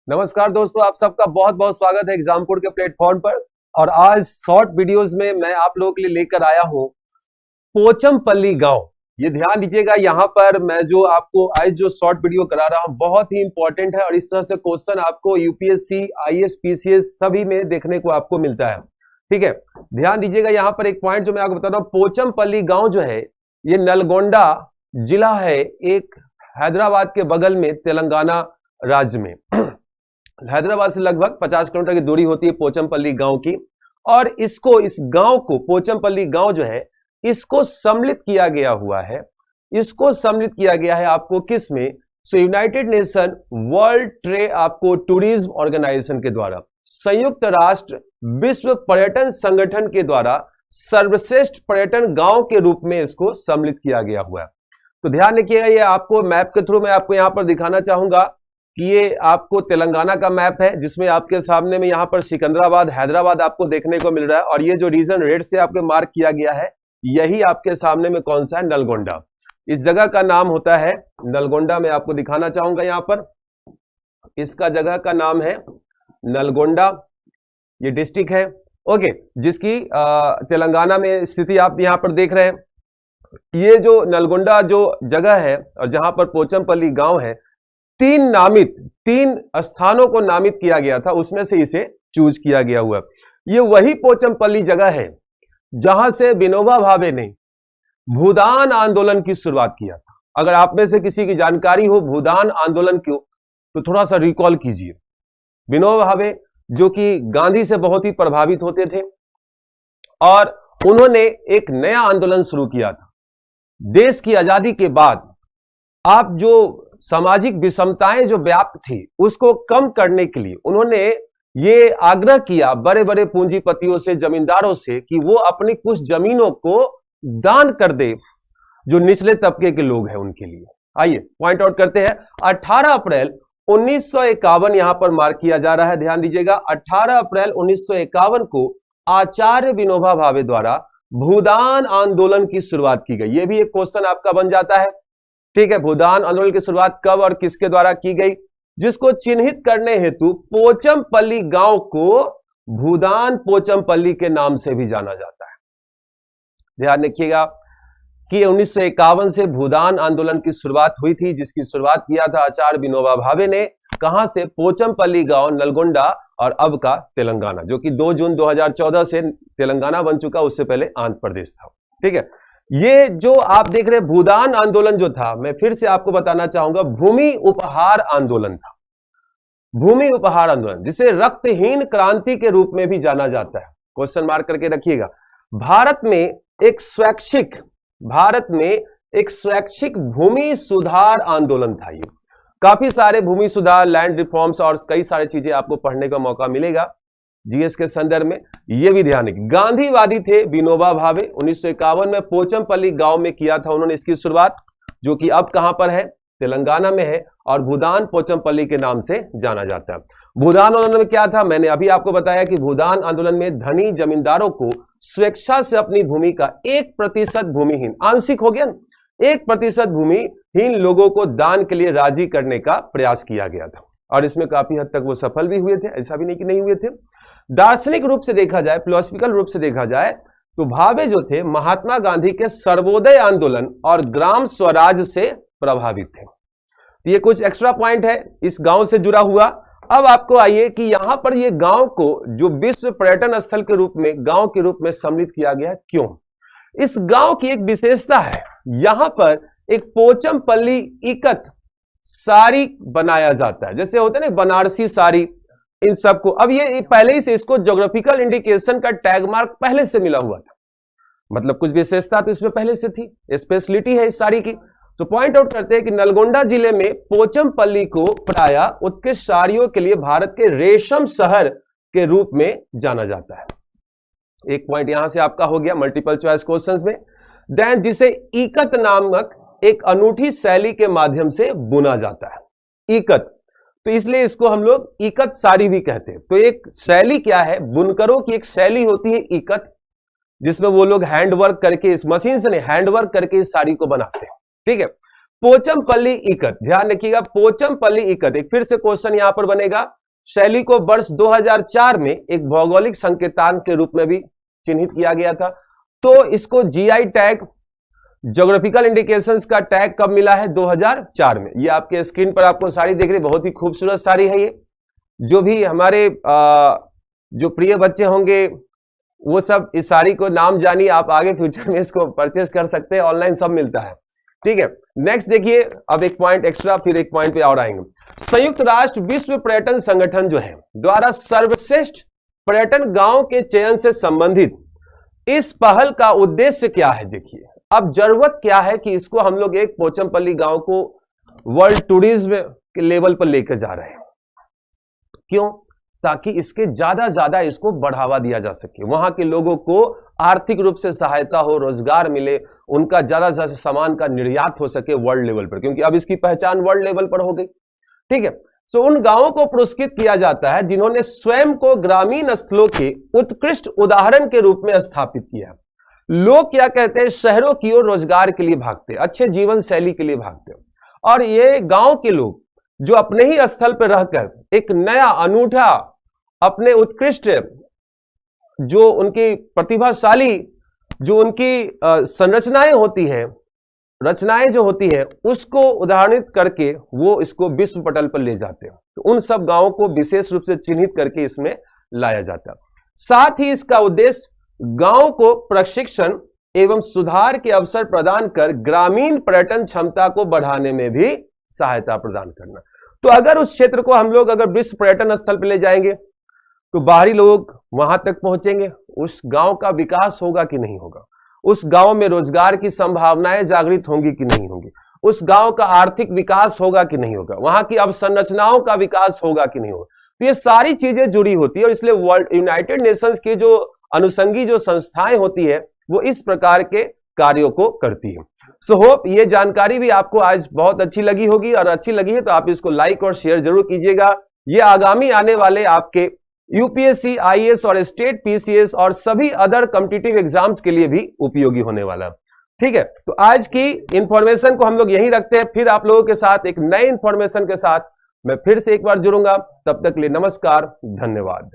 नमस्कार दोस्तों, आप सबका बहुत बहुत स्वागत है एग्जामपुर के प्लेटफॉर्म पर। और आज शॉर्ट वीडियोस में मैं आप लोगों के लिए लेकर आया हूं पोचमपल्ली गांव। ये ध्यान दीजिएगा, यहाँ पर मैं जो आपको आज जो शॉर्ट वीडियो करा रहा हूं बहुत ही इंपॉर्टेंट है और इस तरह से क्वेश्चन आपको यूपीएससी, आईएएस, पीसीएस सभी में देखने को आपको मिलता है। ठीक है, ध्यान दीजिएगा। यहाँ पर एक पॉइंट जो मैं आपको बता रहा हूँ, पोचमपल्ली गांव जो है ये नलगोंडा जिला है, एक हैदराबाद के बगल में तेलंगाना राज्य में। हैदराबाद से लगभग 50 किलोमीटर की दूरी होती है पोचमपल्ली गांव की। और इसको, इस गांव को, पोचमपल्ली गांव जो है इसको सम्मिलित किया गया हुआ है। इसको सम्मिलित किया गया है आपको किस में? सो यूनाइटेड नेशन वर्ल्ड ट्रेड आपको टूरिज्म ऑर्गेनाइजेशन के द्वारा, संयुक्त राष्ट्र विश्व पर्यटन संगठन के द्वारा सर्वश्रेष्ठ पर्यटन गांव के रूप में इसको सम्मिलित किया गया हुआ है। तो ध्यान रखिएगा, ये आपको मैप के थ्रू मैं आपको यहां पर दिखाना चाहूंगा कि ये आपको तेलंगाना का मैप है, जिसमें आपके सामने में यहाँ पर सिकंदराबाद, हैदराबाद आपको देखने को मिल रहा है। और ये जो रीजन रेड से आपके मार्क किया गया है, यही आपके सामने में कौन सा है? नलगोंडा। इस जगह का नाम होता है नलगोंडा। मैं आपको दिखाना चाहूंगा यहाँ पर, इसका जगह का नाम है नलगोंडा। ये डिस्ट्रिक्ट है, ओके, जिसकी तेलंगाना में स्थिति आप यहाँ पर देख रहे हैं। ये जो नलगोंडा जो जगह है और जहां पर पोचमपल्ली गांव है, तीन स्थानों को नामित किया गया था, उसमें से इसे चूज किया गया हुआ। ये वही पोचमपल्ली जगह है जहां से विनोबा भावे ने भूदान आंदोलन की शुरुआत किया था। अगर आप में से किसी की जानकारी हो भूदान आंदोलन क्यों, तो थोड़ा सा रिकॉल कीजिए। विनोबा भावे जो कि गांधी से बहुत ही प्रभावित होते थे और उन्होंने एक नया आंदोलन शुरू किया था। देश की आजादी के बाद आप जो सामाजिक विषमताएं जो व्याप्त थी उसको कम करने के लिए उन्होंने ये आग्रह किया बड़े बड़े पूंजीपतियों से, जमींदारों से, कि वो अपनी कुछ जमीनों को दान कर दे जो निचले तबके के लोग हैं उनके लिए। आइए पॉइंट आउट करते हैं। 18 अप्रैल 1951 यहां पर मार्क किया जा रहा है, ध्यान दीजिएगा। 18 अप्रैल 1951 को आचार्य विनोबा भावे द्वारा भूदान आंदोलन की शुरुआत की गई। यह भी एक क्वेश्चन आपका बन जाता है। ठीक है, भूदान आंदोलन की शुरुआत कब और किसके द्वारा की गई, जिसको चिन्हित करने हेतु पोचमपल्ली गांव को भूदान पोचमपल्ली के नाम से भी जाना जाता है। ध्यान रखिएगा कि 1951 से भूदान आंदोलन की शुरुआत हुई थी, जिसकी शुरुआत किया था आचार्य विनोबा भावे ने। कहां से? पोचमपल्ली गांव, नलगोंडा और अब का तेलंगाना, जो कि 2 जून 2014 से तेलंगाना बन चुका, उससे पहले आंध्र प्रदेश था। ठीक है, ये जो आप देख रहे हैं भूदान आंदोलन जो था, मैं फिर से आपको बताना चाहूंगा, भूमि उपहार आंदोलन था। भूमि उपहार आंदोलन, जिसे रक्तहीन क्रांति के रूप में भी जाना जाता है। क्वेश्चन मार्क करके रखिएगा। भारत में एक स्वैच्छिक भूमि सुधार आंदोलन था। ये काफी सारे भूमि सुधार, लैंड रिफॉर्म्स और कई सारी चीजें आपको पढ़ने का मौका मिलेगा जीएस के संदर्भ में। यह भी ध्यान रखिए, गांधीवादी थे विनोबा भावे। 1951 में पोचमपल्ली गांव में किया था उन्होंने इसकी शुरुआत, जो कि अब कहां पर है? तेलंगाना में है, और भूदान पोचमपल्ली के नाम से जाना जाता है। भूदान आंदोलन में क्या था? मैंने अभी आपको बताया कि भूदान आंदोलन में धनी जमींदारों को स्वेच्छा से अपनी भूमि का 1% भूमिहीन, आंशिक हो गया, 1% भूमिहीन लोगों को दान के लिए राजी करने का प्रयास किया गया था। और इसमें काफी हद तक वो सफल भी हुए थे, ऐसा भी नहीं कि नहीं हुए थे। दार्शनिक रूप से देखा जाए, फिलोसफिकल रूप से देखा जाए, तो भावे जो थे महात्मा गांधी के सर्वोदय आंदोलन और ग्राम स्वराज से प्रभावित थे। ये कुछ एक्स्ट्रा पॉइंट है इस गांव से जुड़ा हुआ। अब आपको आइए कि यहां पर ये गांव को जो विश्व पर्यटन स्थल के रूप में, गांव के रूप में सम्मिलित किया गया, क्यों? इस गांव की एक विशेषता है, यहां पर एक पोचमपल्ली इकत साड़ी बनाया जाता है, जैसे होता है ना बनारसी साड़ी, इन सबको। अब ये पहले ही से इसको ज्योग्राफिकल इंडिकेशन का टैग मार्क पहले से मिला हुआ था, मतलब कुछ विशेषता तो इसमें पहले से थी, स्पेशलिटी है इस साड़ी की। तो पॉइंट आउट करते हैं कि नलगोंडा जिले में पोचमपल्ली को प्रायः उत्कृष्ट साड़ियों के लिए भारत के रेशम शहर के रूप में जाना जाता है। एक पॉइंट यहां से आपका हो गया मल्टीपल चॉइस क्वेश्चंस में। देन जिसे इकत नामक एक अनूठी शैली के माध्यम से बुना जाता है। इकत, तो इसलिए इसको हम लोग इकत साड़ी भी कहते हैं। तो एक शैली क्या है? बुनकरों की एक शैली होती है इकत, जिसमें वो लोग हैंडवर्क करके, इस मशीन से नहीं, हैंडवर्क करके इस साड़ी को बनाते हैं। ठीक है, पोचमपल्ली इकत, ध्यान रखिएगा, पोचमपल्ली इकत। एक फिर से क्वेश्चन यहां पर बनेगा। शैली को वर्ष 2004 में एक भौगोलिक संकेतांक के रूप में भी चिन्हित किया गया था। तो इसको जीआई टैग, ज्योग्राफिकल इंडिकेशंस का टैग कब मिला है? 2004 में। ये आपके स्क्रीन पर आपको साड़ी देख रही, बहुत ही खूबसूरत साड़ी है ये। जो भी हमारे जो प्रिय बच्चे होंगे वो सब इस साड़ी को नाम जानिए, आप आगे फ्यूचर में इसको परचेस कर सकते हैं, ऑनलाइन सब मिलता है, ठीक है। नेक्स्ट देखिए, अब एक पॉइंट एक्स्ट्रा, फिर एक पॉइंट पे और आएंगे। संयुक्त राष्ट्र विश्व पर्यटन संगठन जो है द्वारा सर्वश्रेष्ठ पर्यटन गांव के चयन से संबंधित इस पहल का उद्देश्य क्या है? देखिए, अब जरूरत क्या है कि इसको हम लोग एक पोचमपल्ली गांव को वर्ल्ड टूरिज्म के लेवल पर लेकर जा रहे हैं। क्यों? ताकि इसके ज्यादा इसको बढ़ावा दिया जा सके, वहां के लोगों को आर्थिक रूप से सहायता हो, रोजगार मिले, उनका ज्यादा से ज्यादा सामान का निर्यात हो सके वर्ल्ड लेवल पर, क्योंकि अब इसकी पहचान वर्ल्ड लेवल पर हो गई, ठीक है। सो उन गांवों को पुरस्कृत किया जाता है जिन्होंने स्वयं को ग्रामीण स्थलों के उत्कृष्ट उदाहरण के रूप में स्थापित किया। लोग क्या कहते हैं? शहरों की ओर रोजगार के लिए भागते, अच्छे जीवन शैली के लिए भागते, और ये गांव के लोग जो अपने ही स्थल पर रहकर एक नया अनूठा, अपने उत्कृष्ट, जो उनकी प्रतिभाशाली, जो उनकी संरचनाएं होती है, रचनाएं जो होती है, उसको उदाहरणित करके वो इसको विश्व पटल पर ले जाते हैं। तो उन सब गांवों को विशेष रूप से चिन्हित करके इसमें लाया जाता है। साथ ही इसका उद्देश्य गांव को प्रशिक्षण एवं सुधार के अवसर प्रदान कर ग्रामीण पर्यटन क्षमता को बढ़ाने में भी सहायता प्रदान करना। तो अगर उस क्षेत्र को हम लोग अगर विश्व पर्यटन स्थल पर ले जाएंगे तो बाहरी लोग वहां तक पहुंचेंगे, उस गांव का विकास होगा कि नहीं होगा, उस गांव में रोजगार की संभावनाएं जागृत होंगी कि नहीं होंगी, उस गांव का आर्थिक विकास होगा कि नहीं होगा, वहां की अवसंरचनाओं का विकास होगा कि नहीं होगा। तो ये सारी चीजें जुड़ी होती है, और इसलिए वर्ल्ड यूनाइटेड नेशंस की जो अनुषंगी जो संस्थाएं होती है वो इस प्रकार के कार्यों को करती है। सो होप ये जानकारी भी आपको आज बहुत अच्छी लगी होगी, और अच्छी लगी है तो आप इसको लाइक और शेयर जरूर कीजिएगा। ये आगामी आने वाले आपके यूपीएससी, आईएएस और स्टेट पीसीएस और सभी अदर कॉम्पिटिटिव एग्जाम्स के लिए भी उपयोगी होने वाला, ठीक है। तो आज की इंफॉर्मेशन को हम लोग यहीं रखते हैं, फिर आप लोगों के साथ एक नए इंफॉर्मेशन के साथ मैं फिर से एक बार जुड़ूंगा। तब तक के लिए नमस्कार, धन्यवाद।